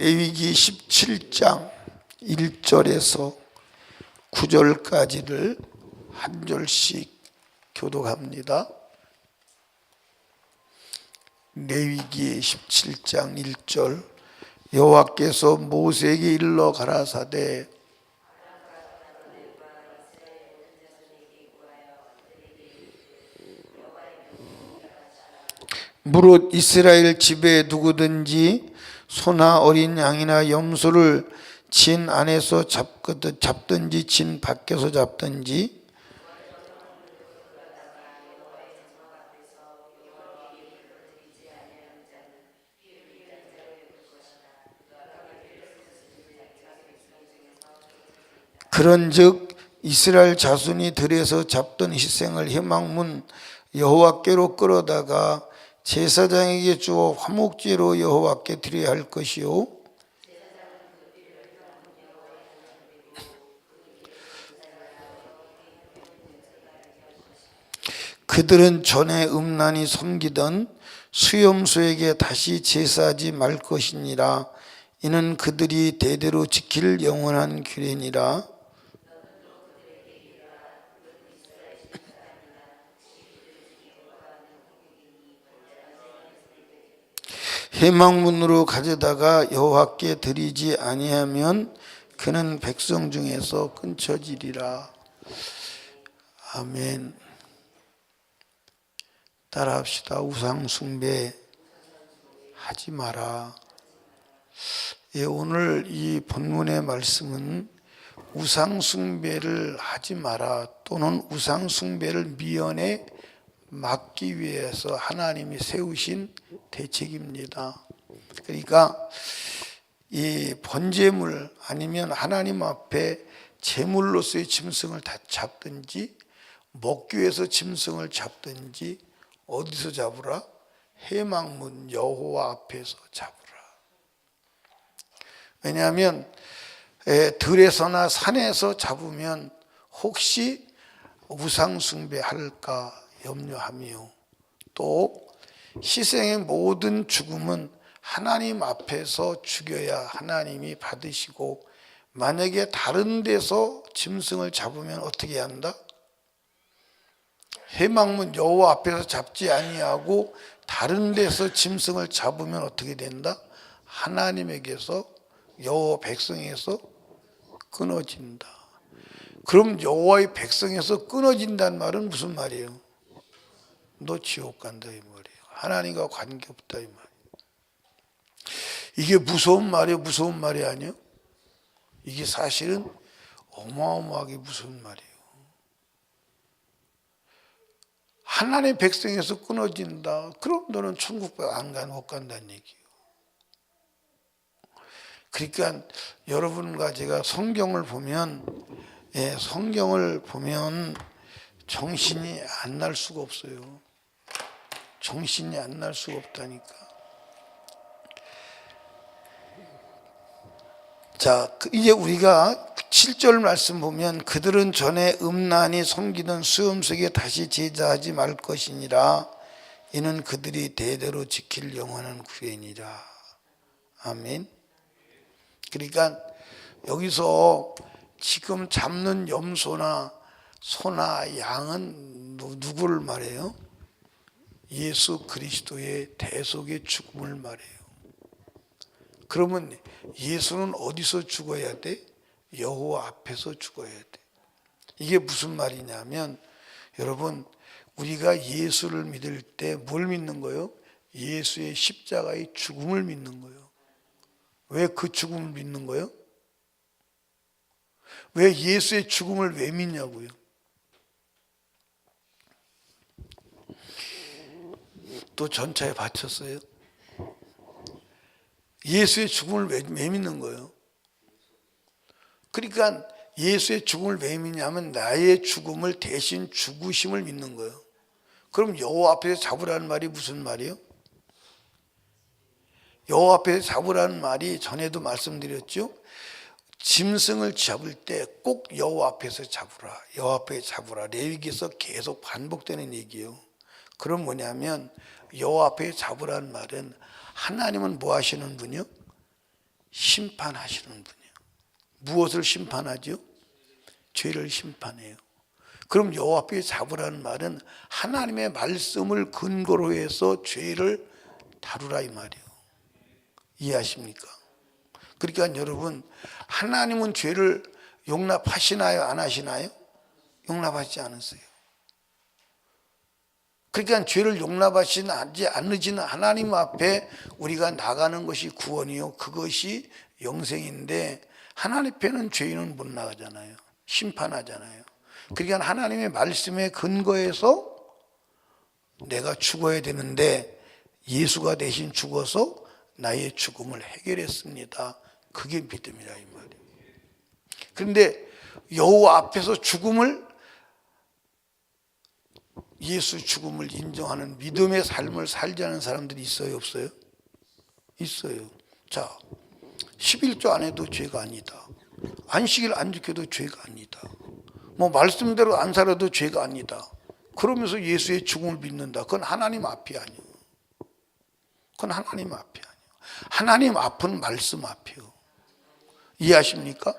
레위기 17장 1절에서 9절까지를 한 절씩 교독합니다. 레위기 17장 1절 여호와께서 모세에게 일러 가라사대 무릇 이스라엘 집에 누구든지 소나 어린 양이나 염소를 진 안에서 잡든지 진 밖에서 잡든지 그런즉 이스라엘 자손이 들에서 잡던 희생을 회막문 여호와께로 끌어다가 제사장에게 주어 화목제로 여호와께 드려야 할 것이요 그들은 전에 음란히 섬기던 수염소에게 다시 제사하지 말 것이니라. 이는 그들이 대대로 지킬 영원한 규례니라. 회막문으로 가져다가 여호와께 드리지 아니하면 그는 백성 중에서 끊쳐지리라. 아멘. 따라합시다. 우상 숭배 하지 마라. 예, 오늘 이 본문의 말씀은 우상 숭배를 하지 마라 또는 우상 숭배를 미연에 막기 위해서 하나님이 세우신 대책입니다. 그러니까 이 번제물 아니면 하나님 앞에 제물로서의 짐승을 다 잡든지 먹기 위해서 짐승을 잡든지 어디서 잡으라? 회막문 여호와 앞에서 잡으라. 왜냐하면 들에서나 산에서 잡으면 혹시 우상 숭배할까 염려하며 또 희생의 모든 죽음은 하나님 앞에서 죽여야 하나님이 받으시고 만약에 다른 데서 짐승을 잡으면 어떻게 한다? 회막문 여호와 앞에서 잡지 아니하고 다른 데서 짐승을 잡으면 어떻게 된다? 하나님에게서 여호와 백성에서 끊어진다. 그럼 여호와의 백성에서 끊어진다는 말은 무슨 말이에요? 너 지옥 간다 이 말이에요. 하나님과 관계없다 이 말이에요. 이게 무서운 말이에요? 무서운 말이 아니에요? 이게 사실은 어마어마하게 무서운 말이에요. 하나님의 백성에서 끊어진다. 그럼 너는 천국 못 간다는 얘기예요. 그러니까 여러분과 제가 성경을 보면 정신이 안 날 수가 없어요. 정신이 안 날 수가 없다니까. 자, 이제 우리가 7절 말씀 보면 그들은 전에 음란히 섬기던 수염소에게 다시 제사하지 말 것이니라. 이는 그들이 대대로 지킬 영원한 규례니라. 아멘. 그러니까 여기서 지금 잡는 염소나 소나 양은 누구를 말해요? 예수 그리스도의 대속의 죽음을 말해요. 그러면 예수는 어디서 죽어야 돼? 여호와 앞에서 죽어야 돼. 이게 무슨 말이냐면 여러분 우리가 예수를 믿을 때 뭘 믿는 거예요? 예수의 십자가의 죽음을 믿는 거예요. 왜 그 죽음을 믿는 거예요? 왜 예수의 죽음을 왜 믿냐고요? 또 전차에 바쳤어요. 예수의 죽음을 왜 믿는 거예요? 그러니까 예수의 죽음을 왜 믿냐면 나의 죽음을 대신 죽으심을 믿는 거예요. 그럼 여호와 앞에서 잡으라는 말이 무슨 말이에요? 여호와 앞에서 잡으라는 말이 전에도 말씀드렸죠. 짐승을 잡을 때 꼭 여호와 앞에서 잡으라. 여호와 앞에서 잡으라. 레위기에서 계속 반복되는 얘기예요. 그럼 뭐냐면 여호와 앞에 잡으라는 말은 하나님은 뭐 하시는 분이요? 심판하시는 분이에요. 무엇을 심판하죠? 죄를 심판해요. 그럼 여호와 앞에 잡으라는 말은 하나님의 말씀을 근거로 해서 죄를 다루라 이 말이에요. 이해하십니까? 그러니까 여러분, 하나님은 죄를 용납하시나요? 안 하시나요? 용납하지 않으세요. 그러니까 죄를 용납하시지 않으시는 하나님 앞에 우리가 나가는 것이 구원이요, 그것이 영생인데, 하나님 앞에는 죄인은 못 나가잖아요. 심판하잖아요. 그러니까 하나님의 말씀에 근거해서 내가 죽어야 되는데 예수가 대신 죽어서 나의 죽음을 해결했습니다. 그게 믿음이라 이 말이에요. 그런데 여호와 앞에서 예수 죽음을 인정하는 믿음의 삶을 살지 않은 사람들이 있어요, 없어요? 있어요. 자, 11조 안 해도 죄가 아니다. 안식일 안 지켜도 죄가 아니다. 뭐 말씀대로 안 살아도 죄가 아니다. 그러면서 예수의 죽음을 믿는다. 그건 하나님 앞이 아니에요. 그건 하나님 앞이 아니에요. 하나님 앞은 말씀 앞이에요. 이해하십니까?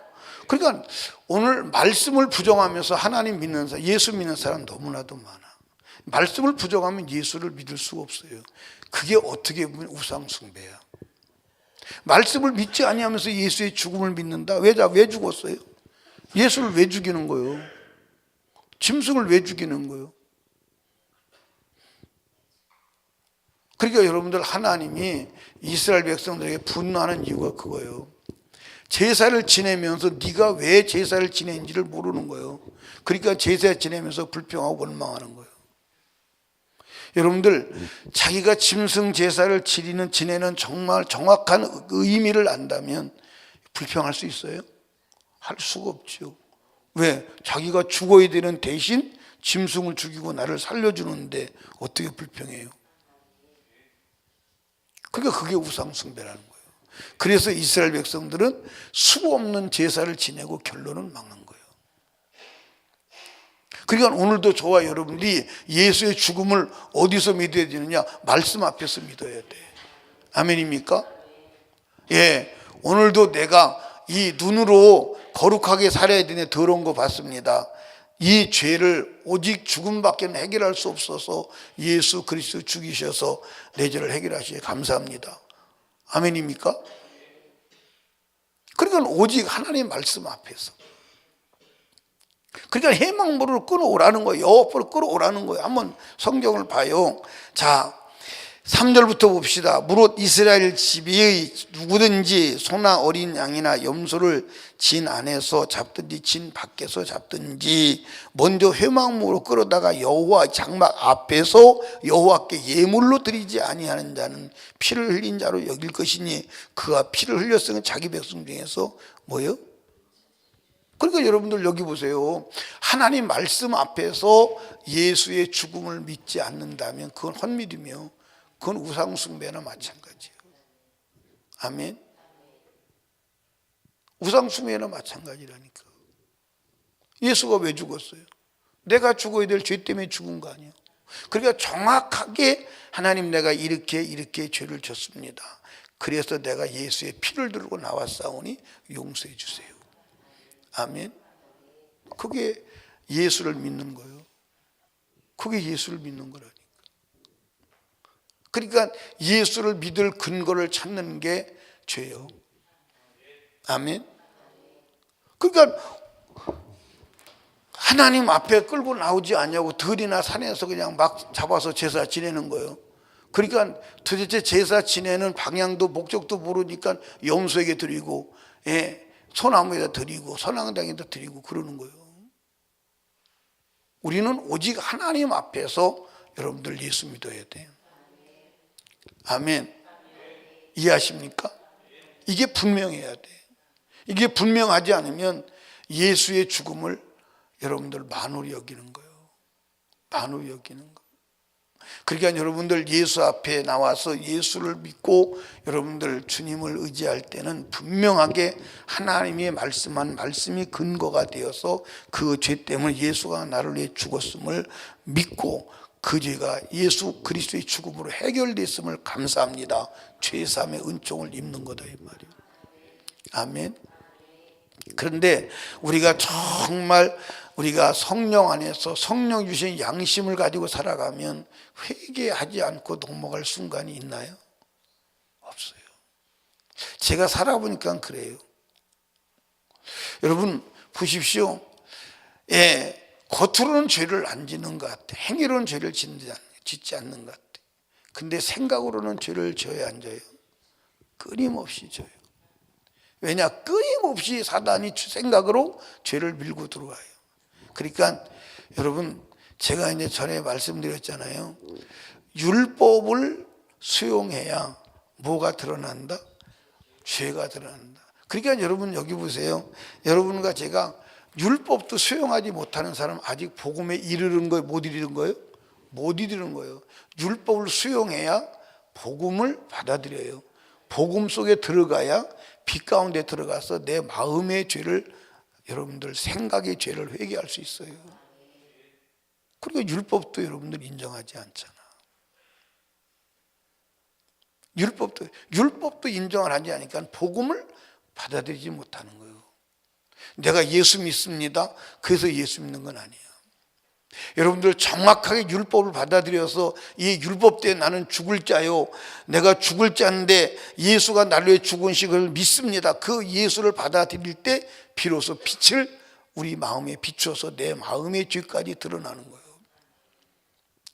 그러니까 오늘 말씀을 부정하면서 하나님 믿는 사람, 예수 믿는 사람 너무나도 많아. 말씀을 부정하면 예수를 믿을 수가 없어요. 그게 어떻게 보면 우상 숭배야. 말씀을 믿지 아니하면서 예수의 죽음을 믿는다. 왜 죽었어요? 예수를 왜 죽이는 거예요? 짐승을 왜 죽이는 거예요? 그러니까 여러분들, 하나님이 이스라엘 백성들에게 분노하는 이유가 그거예요. 제사를 지내면서 네가 왜 제사를 지내는지를 모르는 거예요. 그러니까 제사 지내면서 불평하고 원망하는 거예요. 여러분들, 자기가 짐승 제사를 지내는 정말 정확한 의미를 안다면 불평할 수 있어요? 할 수가 없죠. 왜? 자기가 죽어야 되는 대신 짐승을 죽이고 나를 살려주는데 어떻게 불평해요? 그러니까 그게 우상숭배라는 거예요. 그래서 이스라엘 백성들은 수 없는 제사를 지내고 결론은 망한 거예요. 그러니까 오늘도 저와 여러분들이 예수의 죽음을 어디서 믿어야 되느냐? 말씀 앞에서 믿어야 돼. 아멘입니까? 예, 오늘도 내가 이 눈으로 거룩하게 살아야 되네, 더러운 거 봤습니다. 이 죄를 오직 죽음밖에 해결할 수 없어서 예수 그리스도 죽이셔서 내 죄를 해결하시니 감사합니다. 아멘입니까? 그러니까 오직 하나님의 말씀 앞에서. 그러니까 해망물을 끌어오라는 거예요. 여호와를 끌어오라는 거예요. 한번 성경을 봐요. 자, 3절부터 봅시다. 무릇 이스라엘 집의 누구든지 소나 어린 양이나 염소를 진 안에서 잡든지 진 밖에서 잡든지 먼저 회막물로 끌어다가 여호와 장막 앞에서 여호와께 예물로 드리지 아니하는 자는 피를 흘린 자로 여길 것이니 그가 피를 흘렸으면 자기 백성 중에서 뭐예요? 그러니까 여러분들 여기 보세요. 하나님 말씀 앞에서 예수의 죽음을 믿지 않는다면 그건 헛믿음이요, 그건 우상숭배나 마찬가지예요. 아멘. 우상숭배나 마찬가지라니까. 예수가 왜 죽었어요? 내가 죽어야 될 죄 때문에 죽은 거 아니에요? 그러니까 정확하게 하나님, 내가 이렇게 죄를 졌습니다. 그래서 내가 예수의 피를 들고 나왔사오니 용서해 주세요. 아멘. 그게 예수를 믿는 거예요. 그게 예수를 믿는 거라니까. 그러니까 예수를 믿을 근거를 찾는 게 죄예요. 아멘. 그러니까 하나님 앞에 끌고 나오지 않냐고 들이나 산에서 그냥 막 잡아서 제사 지내는 거예요. 그러니까 도대체 제사 지내는 방향도 목적도 모르니까 염소에게 드리고, 소나무에다 드리고 선앙당에다 드리고 그러는 거예요. 우리는 오직 하나님 앞에서 여러분들 예수 믿어야 돼요. 아멘. 이해하십니까? 이게 분명해야 돼. 이게 분명하지 않으면 예수의 죽음을 여러분들 만홀히 여기는 거예요. 만홀히 여기는 거예요. 그러니까 여러분들 예수 앞에 나와서 예수를 믿고 여러분들 주님을 의지할 때는 분명하게 하나님이 말씀한 말씀이 근거가 되어서 그 죄 때문에 예수가 나를 위해 죽었음을 믿고 그 죄가 예수 그리스도의 죽음으로 해결됐음을 감사합니다. 죄 사함의 은총을 입는 거다 이 말이에요. 아멘. 그런데 우리가 정말 우리가 성령 안에서 성령 주신 양심을 가지고 살아가면 회개하지 않고 넘어갈 순간이 있나요? 없어요. 제가 살아보니까 그래요. 여러분 보십시오. 겉으로는 죄를 안 짓는 것 같아. 행위로는 죄를 짓지 않는 것 같아. 근데 생각으로는 죄를 져야 안 져요? 끊임없이 져요. 왜냐? 끊임없이 사단이 생각으로 죄를 밀고 들어와요. 그러니까 여러분, 제가 이제 전에 말씀드렸잖아요. 율법을 수용해야 뭐가 드러난다? 죄가 드러난다. 그러니까 여러분 여기 보세요. 여러분과 제가 율법도 수용하지 못하는 사람 아직 복음에 이르는 거예요? 못 이르는 거예요? 못 이르는 거예요. 율법을 수용해야 복음을 받아들여요. 복음 속에 들어가야 빛 가운데 들어가서 내 마음의 죄를, 여러분들 생각의 죄를 회개할 수 있어요. 그러니까 율법도 여러분들 인정하지 않잖아. 율법도 인정을 하지 않으니까 복음을 받아들이지 못하는 거예요. 내가 예수 믿습니다. 그래서 예수 믿는 건 아니에요. 여러분들 정확하게 율법을 받아들여서 이 율법 때문에 나는 죽을 자요, 내가 죽을 자인데 예수가 나를 위해 죽은 것을 믿습니다. 그 예수를 받아들일 때 비로소 빛을 우리 마음에 비춰서 내 마음의 죄까지 드러나는 거예요.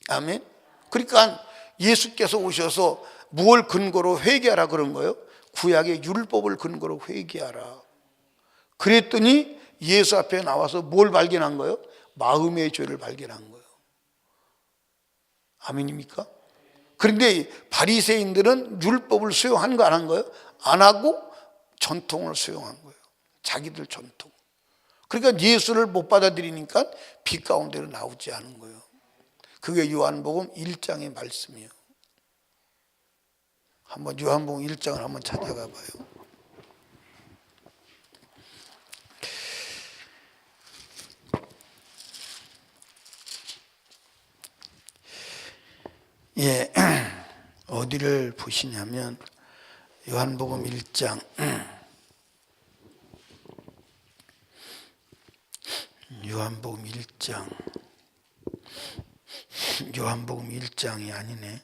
아멘. 그러니까 예수께서 오셔서 무엇을 근거로 회개하라 그런 거예요? 구약의 율법을 근거로 회개하라. 그랬더니 예수 앞에 나와서 뭘 발견한 거예요? 마음의 죄를 발견한 거예요. 아멘입니까? 그런데 바리새인들은 율법을 수용한 거 안 한 거예요? 안 하고 전통을 수용한 거예요. 자기들 전통. 그러니까 예수를 못 받아들이니까 빛 가운데로 나오지 않은 거예요. 그게 요한복음 1장의 말씀이에요. 한번 요한복음 1장을 한번 찾아가 봐요. 어디를 보시냐면 요한복음 1장 요한복음 1장이 아니네.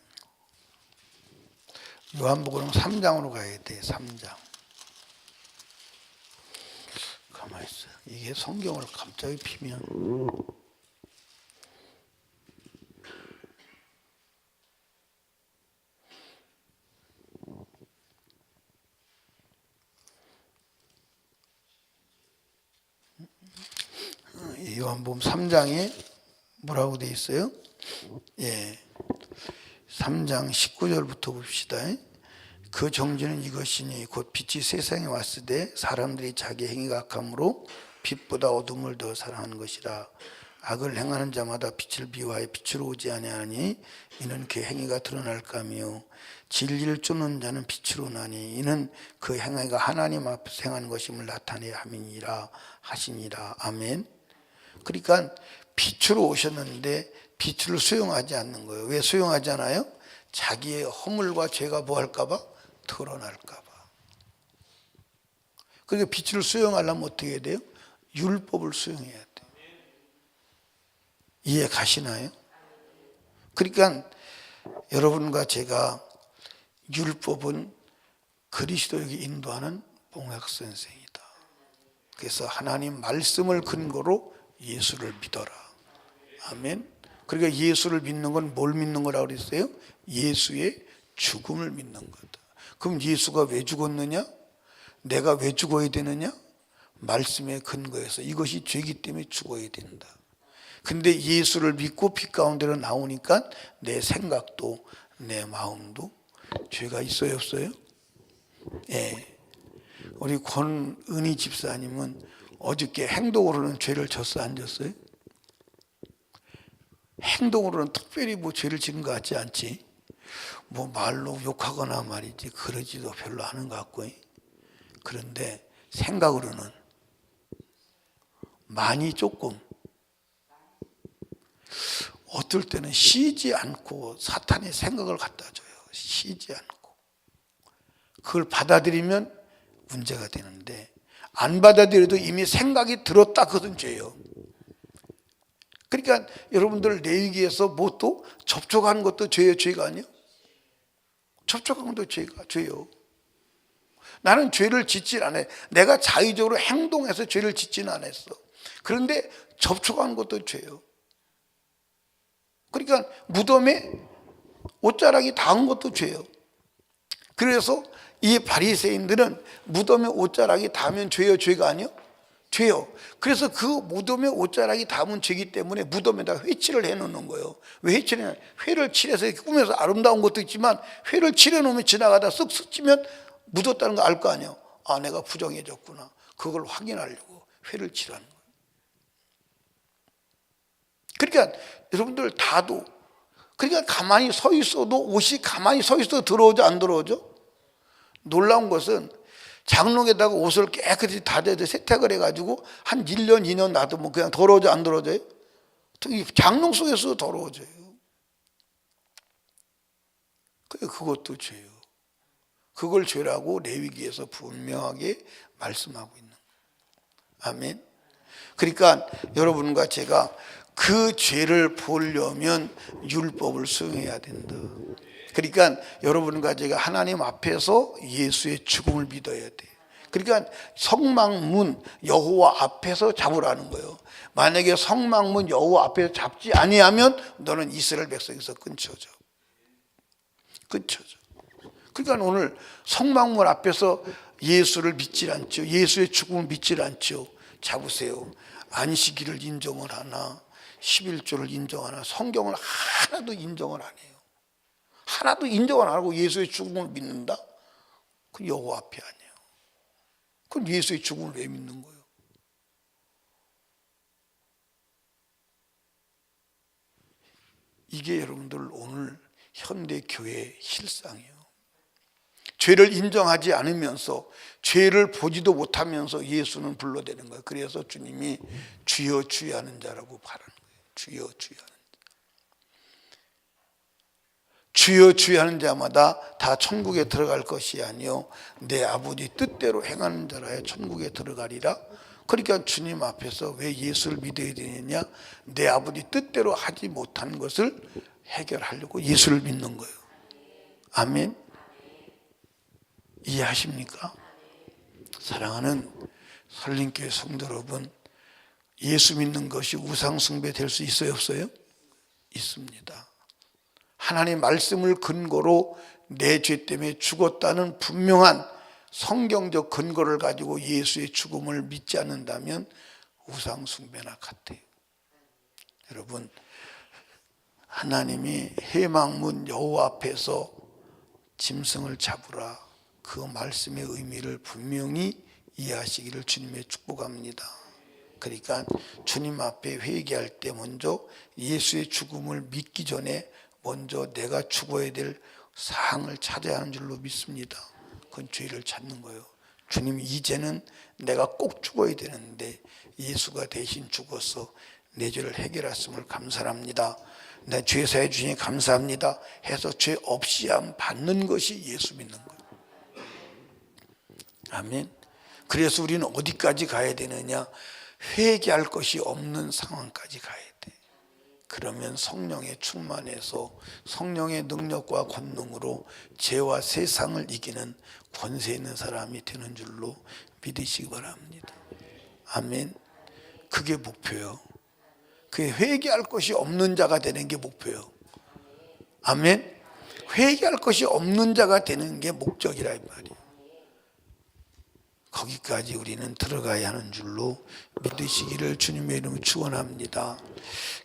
요한복음 3장으로 가야 돼. 3장. 가만히 있어. 이게 성경을 갑자기 피면 요한복음 3장에 뭐라고 돼 있어요? 3장 19절부터 봅시다. 그 정죄는 이것이니 곧 빛이 세상에 왔을 때 사람들이 자기 행위가 악함으로 빛보다 어둠을 더 사랑하는 것이라. 악을 행하는 자마다 빛을 미워하여 빛으로 오지 아니하니 이는 그 행위가 드러날까 하며 진리를 쫓는 자는 빛으로 나니 이는 그 행위가 하나님 앞에서 행하는 것임을 나타내야 함이니라 하시니라. 아멘. 그러니까 빛으로 오셨는데 빛을 수용하지 않는 거예요. 왜 수용하지 않아요? 자기의 허물과 죄가 뭐 할까 봐? 드러날까 봐. 그러니까 빛을 수용하려면 어떻게 해야 돼요? 율법을 수용해야 돼요. 이해 가시나요? 그러니까 여러분과 제가 율법은 그리스도에게 인도하는 봉학선생이다. 그래서 하나님 말씀을 근거로 예수를 믿어라. 아멘. 그러니까 예수를 믿는 건 뭘 믿는 거라고 그랬어요? 예수의 죽음을 믿는 거다. 그럼 예수가 왜 죽었느냐? 내가 왜 죽어야 되느냐? 말씀에 근거해서 이것이 죄이기 때문에 죽어야 된다. 근데 예수를 믿고 빛 가운데로 나오니까 내 생각도 내 마음도 죄가 있어요, 없어요? 우리 권은희 집사님은 어저께 행동으로는 죄를 졌어, 안 졌어요? 행동으로는 특별히 뭐 죄를 지은 것 같지 않지? 뭐 말로 욕하거나 말이지 그러지도 별로 않은 것 같고. 그런데 생각으로는 많이 조금, 어떨 때는 쉬지 않고 사탄의 생각을 갖다 줘요. 쉬지 않고. 그걸 받아들이면 문제가 되는데, 안 받아들여도 이미 생각이 들었다, 그것은 죄예요. 그러니까 여러분들 레위기에서 뭐 또 접촉하는 것도 죄예요, 죄가 아니에요? 접촉하는 것도 죄예요. 나는 죄를 짓질 않아요. 내가 자의적으로 행동해서 죄를 짓지는 않았어. 그런데 접촉하는 것도 죄예요. 그러니까 무덤에 옷자락이 닿은 것도 죄예요. 그래서 이 바리새인들은 무덤에 옷자락이 닿으면 죄예요, 죄가 아니에요? 죄요. 그래서 그 무덤에 옷자락이 닿으면 죄이기 때문에 무덤에다가 회칠을 해놓는 거예요. 왜 회칠을 해요? 회를 칠해서 꾸며서 아름다운 것도 있지만 회를 칠해놓으면 지나가다 쓱 스치면 묻었다는 거 알 거 아니에요. 아, 내가 부정해졌구나. 그걸 확인하려고 회를 칠하는 거예요. 그러니까 여러분들 다도, 그러니까 가만히 서 있어도 옷이 가만히 서 있어도 더러워져, 안 더러워져? 놀라운 것은 장롱에다가 옷을 깨끗이 다져서 세탁을 해가지고 한 1년, 2년 놔두면 그냥 더러워져, 안 더러워져요? 장롱 속에서 더러워져요. 그것도 죄예요. 그걸 죄라고 레위기에서 분명하게 말씀하고 있는 거예요. 아멘. 그러니까 여러분과 제가 그 죄를 보려면 율법을 수행해야 된다. 그러니까 여러분과 제가 하나님 앞에서 예수의 죽음을 믿어야 돼. 그러니까 성막문 여호와 앞에서 잡으라는 거예요. 만약에 성막문 여호와 앞에서 잡지 아니하면 너는 이스라엘 백성에서 끊쳐져. 그러니까 오늘 성막문 앞에서 예수를 믿질 않죠. 예수의 죽음을 믿질 않죠. 잡으세요. 안식일을 인정을 하나, 11조를 인정하나, 성경을 하나도 인정을 안 해요. 하나도 인정을 안 하고 예수의 죽음을 믿는다? 그건 여호와 앞에 아니에요. 그건 예수의 죽음을 왜 믿는 거예요? 이게 여러분들 오늘 현대 교회의 실상이에요. 죄를 인정하지 않으면서, 죄를 보지도 못하면서 예수는 불러대는 거예요. 그래서 주님이 주여 주여 하는 자라고 바라는 거예요. 주여 주여 하는 자. 주여 주여 하는 자마다 다 천국에 들어갈 것이 아니요 내 아버지 뜻대로 행하는 자라야 천국에 들어가리라. 그러니까 주님 앞에서 왜 예수를 믿어야 되느냐? 내 아버지 뜻대로 하지 못한 것을 해결하려고 예수를 믿는 거예요. 아멘. 이해하십니까? 사랑하는 설림교회 성도 여러분, 예수 믿는 것이 우상숭배 될 수 있어요, 없어요? 있습니다. 하나님의 말씀을 근거로 내 죄 때문에 죽었다는 분명한 성경적 근거를 가지고 예수의 죽음을 믿지 않는다면 우상숭배나 같아요. 여러분, 하나님이 해망문 여호와 앞에서 짐승을 잡으라, 그 말씀의 의미를 분명히 이해하시기를 주님의 축복합니다. 그러니까 주님 앞에 회개할 때 먼저 예수의 죽음을 믿기 전에 먼저 내가 죽어야 될 사항을 찾아야 하는 줄로 믿습니다. 그건 죄를 찾는 거예요. 주님, 이제는 내가 꼭 죽어야 되는데 예수가 대신 죽어서 내 죄를 해결했음을 감사합니다. 내 죄 사해 주시니 감사합니다 해서 죄 없이 안 받는 것이 예수 믿는 거예요. 아멘. 그래서 우리는 어디까지 가야 되느냐? 회개할 것이 없는 상황까지 가야 돼. 그러면 성령에 충만해서 성령의 능력과 권능으로 죄와 세상을 이기는 권세 있는 사람이 되는 줄로 믿으시기 바랍니다. 아멘. 그게 목표예요. 그게 회개할 것이 없는 자가 되는 게 목표예요. 아멘. 회개할 것이 없는 자가 되는 게 목적이라 이 말이에요. 거기까지 우리는 들어가야 하는 줄로 믿으시기를 주님의 이름으로 축원합니다.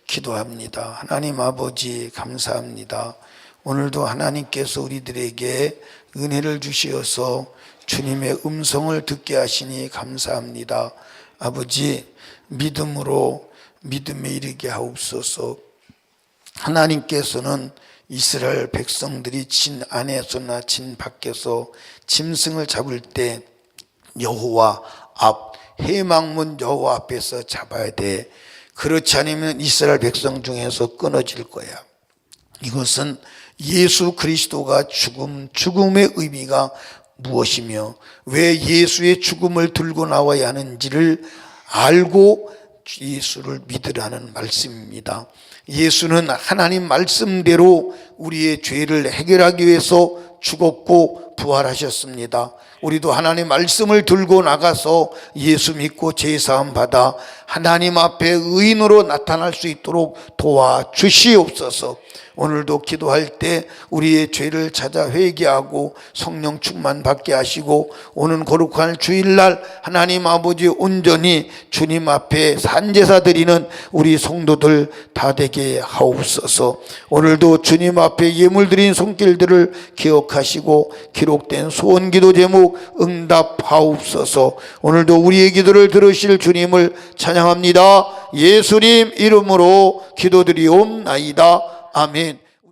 기도합니다. 하나님 아버지 감사합니다. 오늘도 하나님께서 우리들에게 은혜를 주시어서 주님의 음성을 듣게 하시니 감사합니다. 아버지, 믿음으로 믿음에 이르게 하옵소서. 하나님께서는 이스라엘 백성들이 진 안에서나 진 밖에서 짐승을 잡을 때 여호와 앞 해망문 여호와 앞에서 잡아야 돼. 그렇지 않으면 이스라엘 백성 중에서 끊어질 거야. 이것은 예수 그리스도가 죽음의 의미가 무엇이며 왜 예수의 죽음을 들고 나와야 하는지를 알고 예수를 믿으라는 말씀입니다. 예수는 하나님 말씀대로 우리의 죄를 해결하기 위해서 죽었고 부활하셨습니다. 우리도 하나님 말씀을 들고 나가서 예수 믿고 제사함 받아 하나님 앞에 의인으로 나타날 수 있도록 도와주시옵소서. 오늘도 기도할 때 우리의 죄를 찾아 회개하고 성령 충만 받게 하시고 오는 거룩한 주일날 하나님 아버지 온전히 주님 앞에 산제사 드리는 우리 성도들 다 되게 하옵소서. 오늘도 주님 앞에 예물 드린 손길들을 기억하시고 기록된 소원기도 제목 응답하옵소서. 오늘도 우리의 기도를 들으실 주님을 찬양합니다. 예수님 이름으로 기도드리옵나이다. 아멘.